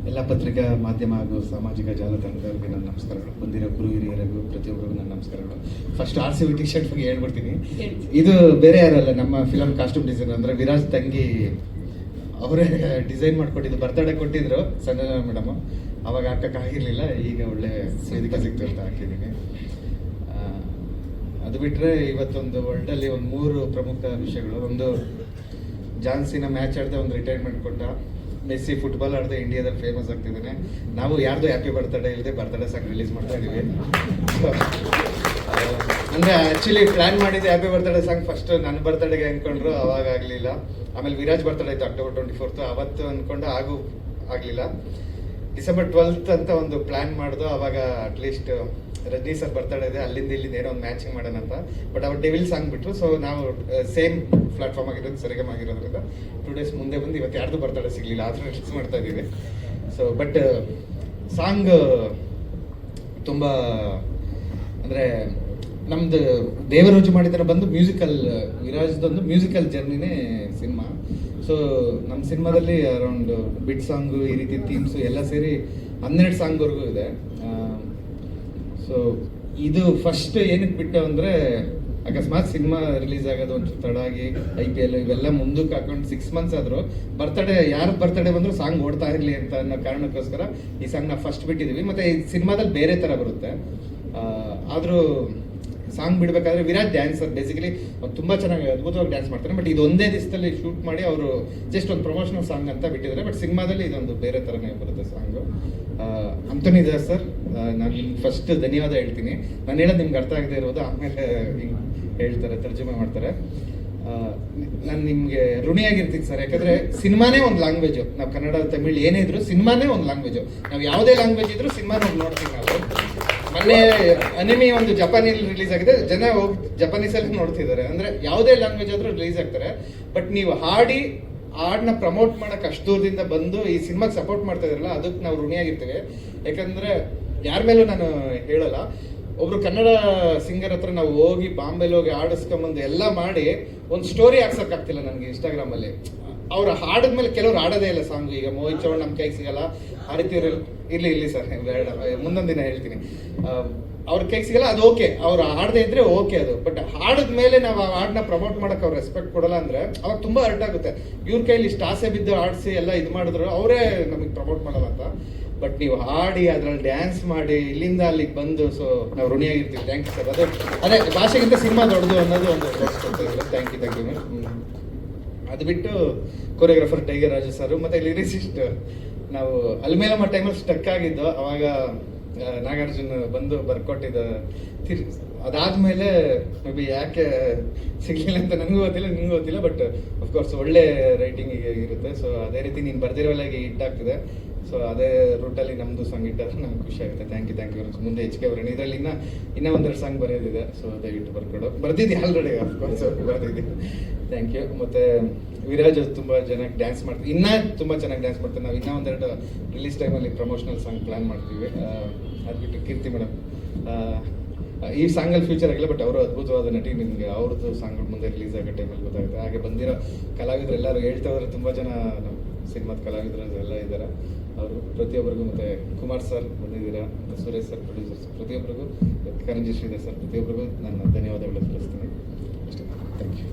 ಎಲ್ಲ ಪತ್ರಿಕಾ ಮಾಧ್ಯಮ ಹಾಗೂ ಸಾಮಾಜಿಕ ಜಾಲತಾಣದವರಿಗೆ ನನ್ನ ನಮಸ್ಕಾರಗಳು. ಬಂದಿರೋ ಗುರು ಹಿರಿಯರಿಗೂ ಪ್ರತಿಯೊಬ್ಬರಿಗೂ ನನ್ನ ನಮಸ್ಕಾರಗಳು. ಫಸ್ಟ್ RCB ಟಿ ಶರ್ಟ್ ಬಗ್ಗೆ ಹೇಳ್ಬಿಡ್ತೀನಿ. ಇದು ಬೇರೆ ಯಾರಲ್ಲ, ನಮ್ಮ ಫಿಲಮ್ ಕಾಸ್ಟ್ಯೂಮ್ ಡಿಸೈನರ್ ಅಂದರೆ ವಿರಾಜ್ ತಂಗಿ ಅವರೇ ಡಿಸೈನ್ ಮಾಡಿಕೊಟ್ಟಿದ್ದು. ಬರ್ತಡೇ ಕೊಟ್ಟಿದ್ರು ಸಂಜನಾ ಮೇಡಮ್, ಅವಾಗ ಹಾಕೋಕ್ಕಾಗಿರಲಿಲ್ಲ. ಈಗ ಒಳ್ಳೆ ವೇದಿಕೆ ಸಿಕ್ತು ಅಂತ ಹಾಕಿದ್ದೀನಿ. ಅದು ಬಿಟ್ಟರೆ ಇವತ್ತೊಂದು ವರ್ಲ್ಡಲ್ಲಿ ಒಂದು 3 ಪ್ರಮುಖ ವಿಷಯಗಳು. ಒಂದು, ಜಾನ್ಸಿನ ಮ್ಯಾಚ್ ಆಡದೆ ಒಂದು ರಿಟೈರ್ಮೆಂಟ್ ಕೊಟ್ಟ. ಮೆಸ್ಸಿ ಫುಟ್ಬಾಲ್ ಆಡದೆ ಇಂಡಿಯಾದಲ್ಲಿ ಫೇಮಸ್ ಆಗ್ತಿದ್ದಾನೆ. ನಾವು ಯಾರ್ದು ಹ್ಯಾಪಿ ಬರ್ತ್ಡೇ ಇಲ್ಲದೆ ಬರ್ತ್ಡೇ ಸಾಂಗ್ ರಿಲೀಸ್ ಮಾಡ್ತಾ ಇದೀವಿ. ಅಂದರೆ ಆ್ಯಕ್ಚುಲಿ ಪ್ಲ್ಯಾನ್ ಮಾಡಿದ್ದೆ ಹ್ಯಾಪಿ ಬರ್ತ್ಡೇ ಸಾಂಗ್ ಫಸ್ಟ್ ನನ್ನ ಬರ್ತ್ಡೇಗೆ ಅಂದ್ಕೊಂಡ್ರು, ಅವಾಗ ಆಗಲಿಲ್ಲ. ಆಮೇಲೆ ವಿರಾಜ್ ಬರ್ತ್ಡೇ ಇತ್ತು October 24th, ಅವತ್ತು ಅಂದ್ಕೊಂಡು ಆಗಲಿಲ್ಲ. December 12th ಅಂತ ಒಂದು ಪ್ಲ್ಯಾನ್ ಮಾಡ್ದು. ಅವಾಗ ಅಟ್ಲೀಸ್ಟ್ ರಜನಿ ಸರ್ ಬರ್ತ್ಡೇ ಇದೆ, ಅಲ್ಲಿಂದ ಇಲ್ಲಿಂದ ಏನೋ ಒಂದು ಮ್ಯಾಚಿಂಗ್ ಮಾಡೋಣ ಅಂತ. ಬಟ್ ಅವ್ರು ಡೆವಿಲ್ ಸಾಂಗ್ ಬಿಟ್ಟರು. ಸೊ ನಾವು ಸೇಮ್ ಪ್ಲಾಟ್ಫಾರ್ಮ್ ಆಗಿರೋದು ಸರಿಗಮ ಆಗಿರೋದ್ರಿಂದ 2 days ಮುಂದೆ ಬಂದು ಇವತ್ತು ಯಾರ್ದು ಬರ್ತ್ಡೇ ಸಿಗಲಿಲ್ಲ, ಆದರೂ ರಿಲೀಸ್ ಮಾಡ್ತಾ ಇದ್ದೀವಿ. ಸೊ ಬಟ್ ಸಾಂಗ್ ತುಂಬ ಅಂದರೆ ನಮ್ದು ದೇವರಾಜು ಮಾಡಿದ್ರೆ ಬಂದು ಮ್ಯೂಸಿಕಲ್, ವಿರಾಜ್ದೊಂದು ಮ್ಯೂಸಿಕಲ್ ಜರ್ನಿನೇ ಸಿನಿಮಾ. ಸೊ ನಮ್ಮ ಸಿನಿಮಾದಲ್ಲಿ ಅರೌಂಡ್ ಬಿಟ್ ಸಾಂಗು, ಈ ರೀತಿ ಥೀಮ್ಸು ಎಲ್ಲ ಸೇರಿ 12 ಸಾಂಗ್ವರೆಗೂ ಇದೆ. ಸೊ ಇದು ಫಸ್ಟ್ ಏನಕ್ಕೆ ಬಿಟ್ಟು ಅಂದರೆ, ಅಕಸ್ಮಾತ್ ಸಿನಿಮಾ ರಿಲೀಸ್ ಆಗೋದು ಒಂಚೂರು ತಡ ಆಗಿ IPL ಇವೆಲ್ಲ ಮುಂದಕ್ಕೆ ಹಾಕೊಂಡು 6 months ಆದರೂ ಬರ್ತ್ಡೇ ಯಾರು ಬರ್ತ್ಡೇ ಬಂದರೂ ಸಾಂಗ್ ಓಡ್ತಾ ಇರಲಿ ಅಂತ ಅನ್ನೋ ಕಾರಣಕ್ಕೋಸ್ಕರ ಈ ಸಾಂಗ್ನ ಫಸ್ಟ್ ಬಿಟ್ಟಿದ್ದೀವಿ. ಮತ್ತು ಈ ಸಿನಿಮಾದಲ್ಲಿ ಬೇರೆ ಥರ ಬರುತ್ತೆ. ಆದರೂ ಸಾಂಗ್ ಬಿಡಬೇಕಾದ್ರೆ ವಿರಾಟ್ ಡ್ಯಾನ್ಸರ್, ಬೇಸಿಕಲಿ ಅವ್ರು ತುಂಬ ಚೆನ್ನಾಗಿ ಅದ್ಭುತವಾಗಿ ಡ್ಯಾನ್ಸ್ ಮಾಡ್ತಾರೆ. ಬಟ್ ಇದು ಒಂದೇ ದಿವಸದಲ್ಲಿ ಶೂಟ್ ಮಾಡಿ ಅವರು ಜಸ್ಟ್ ಒಂದು ಪ್ರಮೋಷನಲ್ ಸಾಂಗ್ ಅಂತ ಬಿಟ್ಟಿದ್ದಾರೆ. ಬಟ್ ಸಿನಿಮಾದಲ್ಲಿ ಇದೊಂದು ಬೇರೆ ಥರನೇ ಬರುತ್ತೆ ಸಾಂಗು. ಅಂತೋನಿ ದಾಸ್ ಸರ್, ನಾನು ನಿಮ್ಗೆ ಫಸ್ಟ್ ಧನ್ಯವಾದ ಹೇಳ್ತೀನಿ. ನಾನು ಹೇಳೋದು ನಿಮ್ಗೆ ಅರ್ಥ ಆಗದೆ ಇರೋದು ಆಮೇಲೆ ಹಿಂಗೆ ಹೇಳ್ತಾರೆ, ತರ್ಜುಮೆ ಮಾಡ್ತಾರೆ. ನಾನು ನಿಮಗೆ ಋಣಿಯಾಗಿರ್ತೀನಿ ಸರ್, ಯಾಕಂದರೆ ಸಿನಿಮಾನೇ ಒಂದು ಲ್ಯಾಂಗ್ವೇಜು. ನಾವು ಕನ್ನಡ, ತಮಿಳ್ ಏನೇ ಇದ್ರು ಸಿನಿಮಾನೇ ಒಂದು ಲ್ಯಾಂಗ್ವೇಜು. ನಾವು ಯಾವುದೇ ಲ್ಯಾಂಗ್ವೇಜ್ ಇದ್ರೂ ಸಿನಿಮಾನ ಹೋಗಿ ನೋಡ್ತೀವಿ ನಾವು. ಮೊನ್ನೆ ಅನಿಮಿ ಒಂದು ಜಪಾನಿಯಲ್ಲಿ ರಿಲೀಸ್ ಆಗಿದೆ, ಜನ ಹೋಗಿ ಜಪಾನೀಸಲ್ಲಿ ನೋಡ್ತಿದ್ದಾರೆ. ಅಂದರೆ ಯಾವುದೇ ಲ್ಯಾಂಗ್ವೇಜ್ ಆದರೂ ರಿಲೀಸ್ ಆಗ್ತಾರೆ. ಬಟ್ ನೀವು ಹಾಡನ್ನ ಪ್ರಮೋಟ್ ಮಾಡೋಕೆ ಅಷ್ಟು ದೂರದಿಂದ ಬಂದು ಈ ಸಿನಿಮಾಗೆ ಸಪೋರ್ಟ್ ಮಾಡ್ತಾ ಇದ್ರಲ್ಲ, ಅದಕ್ಕೆ ನಾವು ಋಣಿಯಾಗಿರ್ತೀವಿ. ಯಾಕಂದರೆ ಯಾರ ಮೇಲೂ ನಾನು ಹೇಳಲ್ಲ, ಒಬ್ರು ಕನ್ನಡ ಸಿಂಗರ್ ಹತ್ರ ನಾವು ಹೋಗಿ ಬಾಂಬೆಲಿ ಹೋಗಿ ಆಡಿಸ್ಕೊಂಬಂದು ಎಲ್ಲ ಮಾಡಿ ಒಂದು ಸ್ಟೋರಿ ಹಾಕ್ಸೋಕ್ಕಾಗ್ತಿಲ್ಲ ನನಗೆ ಇನ್ಸ್ಟಾಗ್ರಾಮಲ್ಲಿ. ಅವ್ರು ಹಾಡಿದ್ಮೇಲೆ ಕೆಲವ್ರು ಆಡೋದೇ ಇಲ್ಲ ಸಾಂಗ್. ಈಗ ಮೋಹಿತ್ ಚೌಹಾಣ್ ನಮ್ಮ ಕೈಗೆ ಸಿಗಲ್ಲ, ಆ ರೀತಿ ಇಲ್ಲಿ ಸರ್ ಬೇಡ, ಮುಂದೊಂದು ದಿನ ಹೇಳ್ತೀನಿ. ಅವ್ರ ಕೈಗೆ ಸಿಗಲ್ಲ, ಅದು ಓಕೆ, ಅವ್ರು ಹಾಡದೇ ಇದ್ರೆ ಓಕೆ ಅದು. ಬಟ್ ಹಾಡಿದ್ಮೇಲೆ ನಾವು ಆ ಹಾಡನ್ನ ಪ್ರಮೋಟ್ ಮಾಡೋಕೆ ಅವ್ರು ರೆಸ್ಪೆಕ್ಟ್ ಕೊಡಲ್ಲ ಅಂದರೆ ಅವಾಗ ತುಂಬ ಹರ್ಟ್ ಆಗುತ್ತೆ. ಇವ್ರ ಕೈಲಿ ಇಷ್ಟು ಆಸೆ ಬಿದ್ದು ಆಡಿಸಿ ಎಲ್ಲ ಇದು ಮಾಡಿದ್ರು, ಅವರೇ ನಮಗೆ ಪ್ರಮೋಟ್ ಮಾಡಲ್ಲ ಅಂತ. ಬಟ್ ನೀವು ಹಾಡಿ ಅದರಲ್ಲಿ ಡ್ಯಾನ್ಸ್ ಮಾಡಿ ಇಲ್ಲಿಂದ ಅಲ್ಲಿಗೆ ಬಂದು, ಸೊ ನಾವು ಋಣಿಯಾಗಿರ್ತೀವಿ. Thank you sir. ಅದೇ ಭಾಷೆಗಿಂತ ಸಿನಿಮಾ ದೊಡ್ಡದು ಅನ್ನೋದು ಒಂದು ಥ್ಯಾಂಕ್ ಯು. ಅದು ಬಿಟ್ಟು ಕೊರಿಯೋಗ್ರಾಫರ್ ಟೈಗರ್ ರಾಜು ಸರ್ ಮತ್ತು ಲಿರಿಸಿಸ್ಟ್, ನಾವು ಅಲ್ಮೇಲಮ್ಮ ಟೈಮಲ್ಲಿ ಸ್ಟಕ್ ಆಗಿದ್ದು. ಅವಾಗ ನಾಗಾರ್ಜುನ್ ಬಂದು ಬರ್ಕೊಟ್ಟಿದ್ದ. ಅದಾದಮೇಲೆ ಮೇ ಬಿ ಯಾಕೆ ಸಿಗಲಿಲ್ಲ ಅಂತ ನನಗೂ ಗೊತ್ತಿಲ್ಲ, ನಿಮಗೂ ಗೊತ್ತಿಲ್ಲ. ಬಟ್ ಅಫ್ಕೋರ್ಸ್ ಒಳ್ಳೆ ರೈಟಿಂಗ್ ಇರುತ್ತೆ. ಸೊ ಅದೇ ರೀತಿ ನೀನು ಬರ್ದಿರೋಲ್ಲಾಗಿ ಹಿಟ್ ಆಗ್ತಿದೆ. ಸೊ ಅದೇ ರೂಟಲ್ಲಿ ನಮ್ಮದು ಸಾಂಗ್ ಇಟ್ಟಾದ್ರೆ ನಮ್ಗೆ ಖುಷಿ ಆಗುತ್ತೆ. Thank you. ಮುಂದೆ ಹೆಚ್ಚಿಗೆ ಬರೋಣ. ಇದರಲ್ಲಿ ಇನ್ನೂ 1-2 ಸಾಂಗ್ ಬರೆಯೋದಿದೆ. ಸೊ ದಯವಿಟ್ಟು ಬರ್ದಿದ್ದೆ ಆಲ್ರೆಡಿ, ಅಫ್ಕೋರ್ಸ್ ಬರ್ದಿದ್ದೀನಿ. Thank you. ಮತ್ತು ವಿರಾಜ್ ತುಂಬ ಚೆನ್ನಾಗಿ ಡ್ಯಾನ್ಸ್ ಮಾಡ್ತೀವಿ, ಇನ್ನೂ ತುಂಬ ಚೆನ್ನಾಗಿ ಡ್ಯಾನ್ಸ್ ಮಾಡ್ತಾರೆ. ನಾವು ಇನ್ನೂ 1-2 ರಿಲೀಸ್ ಟೈಮಲ್ಲಿ ಪ್ರಮೋಷನಲ್ ಸಾಂಗ್ ಪ್ಲ್ಯಾನ್ ಮಾಡ್ತೀವಿ. ಅದು ಬಿಟ್ಟು ಕೀರ್ತಿ ಮೇಡಮ್ ಈ ಸಾಂಗಲ್ಲಿ ಫ್ಯೂಚರ್ ಆಗಿಲ್ಲ, ಬಟ್ ಅವರು ಅದ್ಭುತವಾದ ನಟಿ. ನಿಮಗೆ ಅವ್ರದ್ದು ಸಾಂಗ್ಗಳು ಮುಂದೆ ರಿಲೀಸ್ ಆಗೋ ಟೈಮಲ್ಲಿ ಗೊತ್ತಾಗುತ್ತೆ. ಹಾಗೆ ಬಂದಿರೋ ಕಲಾವಿದರು ಎಲ್ಲರೂ ಹೇಳ್ತಾ ಹೋದರೆ ತುಂಬ ಜನ ನಮ್ಮ ಸಿನಿಮಾದ ಕಲಾವಿದರು ಎಲ್ಲ ಇದ್ದಾರೆ. ಅವರು ಪ್ರತಿಯೊಬ್ಬರಿಗೂ, ಮತ್ತು ಕುಮಾರ್ ಸರ್ ಬಂದಿದ್ದೀರಾ, ಮತ್ತು ಸುರೇಶ್ ಸರ್ ಪ್ರೊಡ್ಯೂಸರ್ಸ್, ಪ್ರತಿಯೊಬ್ಬರಿಗೂ, ಕರಂಜಿ ಶ್ರೀಧರ್ ಸರ್, ಪ್ರತಿಯೊಬ್ಬರಿಗೂ ನಾನು ಧನ್ಯವಾದಗಳು ತಿಳಿಸ್ತೀನಿ ಅಷ್ಟೇ. Thank you.